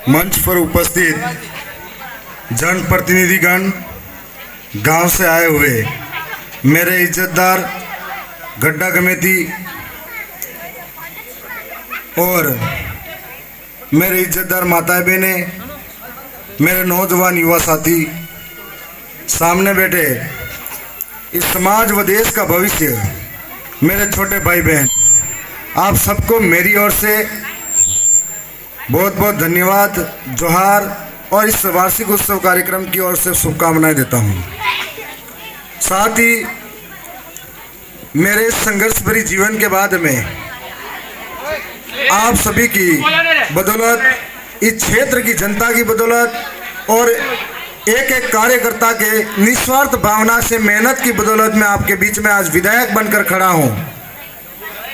मंच पर उपस्थित जनप्रतिनिधिगण, गांव से आए हुए मेरे इज्जतदार गड्ढा कमेटी और मेरे इज्जतदार माताएं बहनें, मेरे नौजवान युवा साथी, सामने बैठे इस समाज व देश का भविष्य मेरे छोटे भाई बहन, आप सबको मेरी ओर से बहुत बहुत धन्यवाद, जोहार और इस वार्षिक उत्सव कार्यक्रम की ओर से शुभकामनाएं देता हूं। साथ ही मेरे संघर्ष भरी जीवन के बाद में आप सभी की बदौलत, इस क्षेत्र की जनता की बदौलत और एक एक कार्यकर्ता के निस्वार्थ भावना से मेहनत की बदौलत मैं आपके बीच में आज विधायक बनकर खड़ा हूं।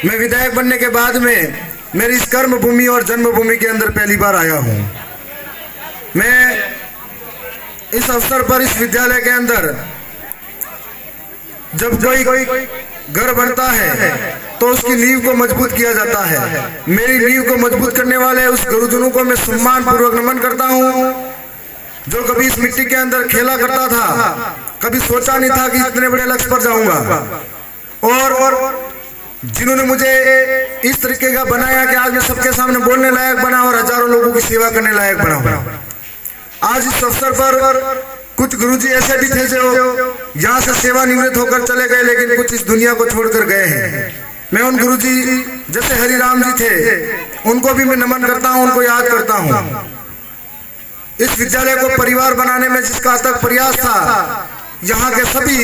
मैं विधायक बनने के बाद में मेरी इस कर्म भूमि और जन्मभूमि के अंदर पहली बार आया हूं। मैं इस अवसर पर इस विद्यालय के अंदर जब कोई घर बनता है तो उसकी नींव को मजबूत किया जाता है। मेरी नींव को मजबूत करने वाले उस गुरुजनों को मैं सम्मान पूर्वक नमन करता हूं, जो कभी इस मिट्टी के अंदर खेला करता था, कभी सोचा नहीं था कि इतने बड़े लक्ष्य पर जाऊंगा, और जिन्होंने मुझे इस तरीके का बनाया कि आज मैं सबके सामने बोलने लायक बना और हजारों लोगों की सेवा करने लायक बना। आज इस अवसर पर कुछ गुरुजी ऐसे भी थे जो यहाँ से सेवानिवृत्त होकर चले गए, लेकिन कुछ इस दुनिया को छोड़कर गए हैं। मैं उन गुरुजी जैसे हरिराम जी थे, उनको भी मैं नमन करता हूँ, उनको याद करता हूँ। इस विद्यालय को परिवार बनाने में जिसका अथक प्रयास था, यहाँ के सभी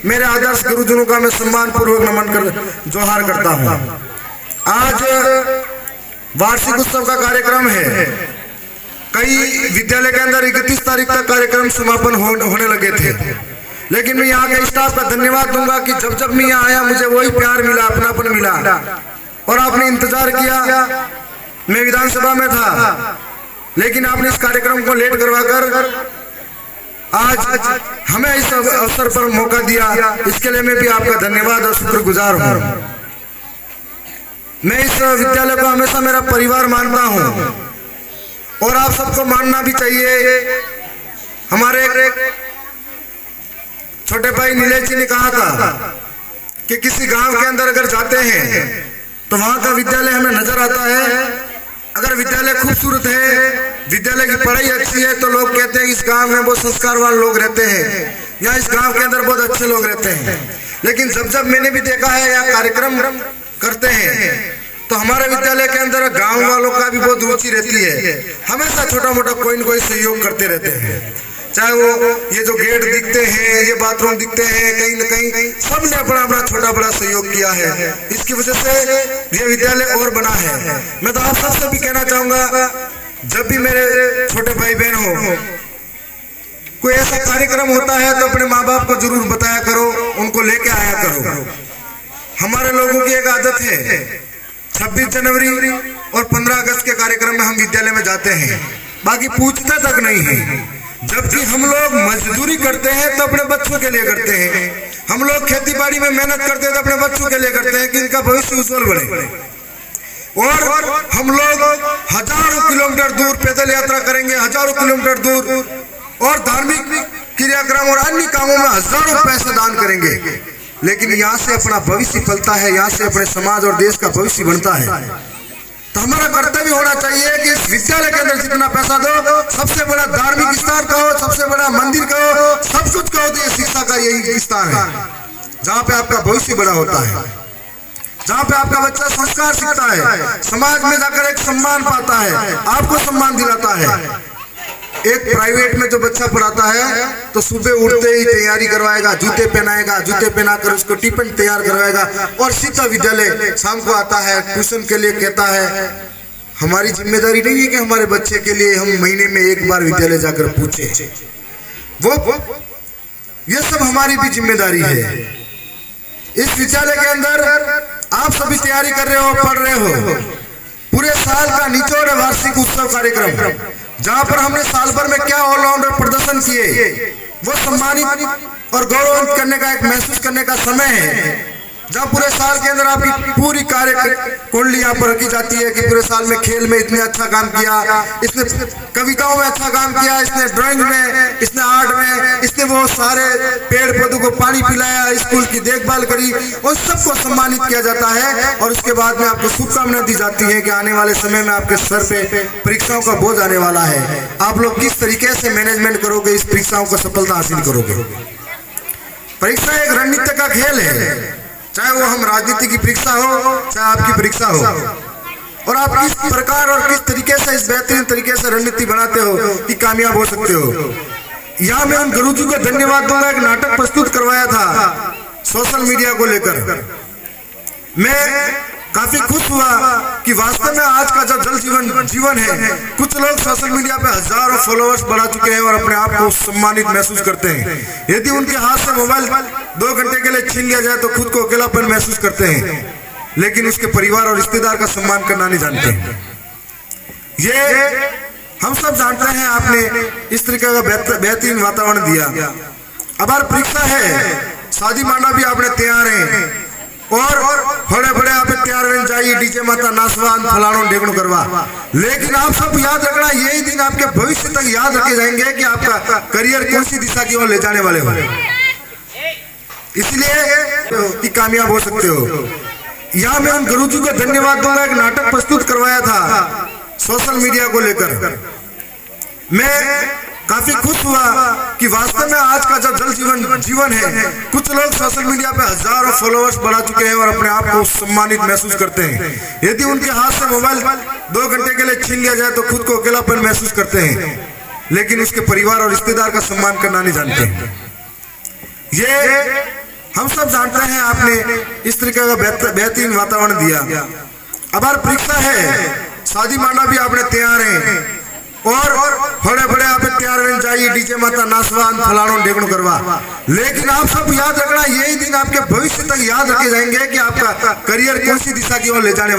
मेरे आदर्श गुरुजनों का मैं सम्मान पूर्वक नमन कर जोहार करता हूँ। आज वार्षिक उत्सव का कार्यक्रम है। कई विद्यालय के अंदर 31 तारीख तक कार्यक्रम समापन होने लगे थे, लेकिन मैं यहाँ के स्टाफ का धन्यवाद दूंगा कि जब जब मैं यहाँ आया मुझे वही प्यार मिला, अपनापन मिला, और आपने इंतजार किया। मैं विधानसभा में था, लेकिन आपने इस कार्यक्रम को लेट करवाकर आज हमें इस अवसर पर मौका दिया, इसके लिए मैं भी आपका धन्यवाद और शुक्रगुजार हूँ। मैं इस विद्यालय को हमेशा मेरा परिवार मानता हूँ और आप सबको मानना भी चाहिए। हमारे छोटे भाई नीलेश जी ने कहा था कि किसी गांव के अंदर अगर जाते हैं तो वहां का विद्यालय हमें नजर आता है। अगर विद्यालय खूबसूरत है, विद्यालय की पढ़ाई अच्छी है, तो लोग कहते हैं इस गांव में बहुत संस्कारवान लोग रहते हैं, या इस गांव के अंदर बहुत अच्छे लोग रहते हैं। लेकिन जब जब मैंने भी देखा है या कार्यक्रम करते हैं तो हमारे विद्यालय के अंदर गांव वालों का भी बहुत रुचि रहती है। हमेशा छोटा मोटा कोई न कोई सहयोग करते रहते हैं, चाहे वो ये जो गेट दिखते हैं, ये बाथरूम दिखते हैं, कहीं न कहीं सबने अपना अपना छोटा बड़ा सहयोग किया है। इसकी वजह से ये विद्यालय और बना है। मैं तो आप सबसे भी कहना चाहूंगा, जब भी मेरे छोटे भाई बहन हो, कोई ऐसा कार्यक्रम होता है तो अपने माँ बाप को जरूर बताया करो, उनको लेके आया करो। हमारे लोगों की एक आदत है, 26 जनवरी और 15 अगस्त के कार्यक्रम में हम विद्यालय में जाते हैं, बाकी पूछते तक नहीं है। जबकि हम लोग मजदूरी करते हैं तो अपने बच्चों के लिए करते हैं, हम लोग खेती बाड़ी में मेहनत करते हैं तो अपने बच्चों के लिए करते हैं कि इनका भविष्य उज्जवल बने। और हम लोग हजारों किलोमीटर दूर पैदल यात्रा करेंगे, हजारों किलोमीटर दूर, और धार्मिक क्रियाक्रम और अन्य कामों में हजारों पैसे दान करेंगे, लेकिन यहाँ से अपना भविष्य फलता है, यहाँ से अपने समाज और देश का भविष्य बनता है। तो हमारा कर्तव्य होना चाहिए कि इस विद्यालय के अंदर जितना पैसा दो, सबसे बड़ा धार्मिक स्थान कहो, सबसे बड़ा मंदिर कहो, सब कुछ कहो, तो ये शिक्षा का यही स्थान है जहाँ पे आपका भविष्य बड़ा होता है, जहाँ पे आपका बच्चा संस्कार सीखता है, समाज में जाकर एक सम्मान पाता है, आपको सम्मान दिलाता है। एक प्राइवेट में जो बच्चा पढ़ाता है तो सुबह उठते ही तैयारी करवाएगा, जूते पहनाएगा, जूते पहनाकर उसको टिफिन तैयार करवाएगा, और सीधा विद्यालय शाम को आता है ट्यूशन के लिए। कहता है हमारी जिम्मेदारी नहीं है कि हमारे बच्चे के लिए हम महीने में एक बार विद्यालय जाकर पूछे, वो ये सब हमारी भी जिम्मेदारी है। इस विद्यालय के अंदर आप सभी तैयारी कर रहे हो, पढ़ रहे हो, पूरे साल का निचोड़ वार्षिक उत्सव कार्यक्रम, जहाँ पर हमने साल भर में क्या ऑलराउंडर प्रदर्शन किए वो सम्मानित और गौरवान्वित करने का, एक महसूस करने का समय है। जहाँ पूरे साल के अंदर आपकी पूरी कार्य कुंडली यहाँ पर रखी जाती है कि पूरे साल में खेल में इतने अच्छा काम किया, इसने कविताओं में अच्छा काम किया, इसने ड्राइंग में, इसने आर्ट में, इसने वो सारे पेड़ पौधों को पानी पिलाया, स्कूल की देखभाल करी, और सबको सम्मानित किया जाता है। और उसके बाद में आपको शुभकामनाएं दी जाती है कि आने वाले समय में आपके सर पे परीक्षाओं का बोझ आने वाला है, आप लोग किस तरीके से मैनेजमेंट करोगे, इस परीक्षाओं को सफलता हासिल करोगे। परीक्षा एक रणनीति का खेल है, चाहे वो हम राजनीति की परीक्षा हो, चाहे आपकी परीक्षा हो, और आप किस प्रकार और किस तरीके से इस बेहतरीन तरीके से रणनीति बनाते हो कि कामयाब हो सकते हो। यहाँ मैं उन गुरुजी को धन्यवाद दूंगा, एक नाटक प्रस्तुत करवाया था सोशल मीडिया को लेकर। मैं काफी खुश हुआ कि वास्तव में आज का जो जल जीवन है, कुछ लोग सोशल मीडिया पे हजारों फॉलोअर्स बढ़ा चुके हैं और अपने आप को सम्मानित महसूस करते हैं। यदि उनके हाथ से मोबाइल 2 घंटे के लिए छीन लिया जाए तो खुद को अकेलापन महसूस करते हैं, लेकिन उसके परिवार और रिश्तेदार का सम्मान करना नहीं जानते। ये हम सब जानते हैं, आपने इस तरीके का बेहतरीन वातावरण दिया। अब बार परीक्षा है, शादी माना भी आपने तैयार है, और बड़े बड़े आप तैयार बन जाइए, डीजे माता नाचवान फलाणों ढेकड़ों करवा, लेकिन आप सब याद रखना, यही दिन आपके भविष्य तक याद रखे जाएंगे कि आपका करियर कौन सी दिशा की ओर ले जाने वाले हो, इसलिए कि कामयाब हो सकते हो। यहाँ मैं उन गुरुजी को धन्यवाद दूंगा, एक नाटक प्रस्तुत करवाया था सोशल मीडिया को लेकर। मैं काफी खुश हुआ कि वास्तव में आज का जो जल जीवन है, कुछ लोग सोशल मीडिया पे हजारों फॉलोअर्स बढ़ा चुके हैं और अपने आप को सम्मानित महसूस करते हैं। यदि उनके हाथ से मोबाइल 2 घंटे के लिए छीन लिया जाए तो खुद को अकेलापन महसूस करते हैं, लेकिन उसके परिवार और रिश्तेदार का सम्मान करना नहीं जानते। ये हम सब जानते हैं, आपने इस तरीके का बेहतरीन वातावरण दिया। अब बार परीक्षा है, शादी माना भी आपने तैयार है, और बड़े बड़े आप तैयार बन जाइए, डीजे माता नाचवान फलाणों ढेकड़ों करवा, लेकिन आप सब याद रखना, यही दिन आपके भविष्य तक याद रखे जाएंगे कि आपका करियर कौन सी दिशा की ओर ले जाने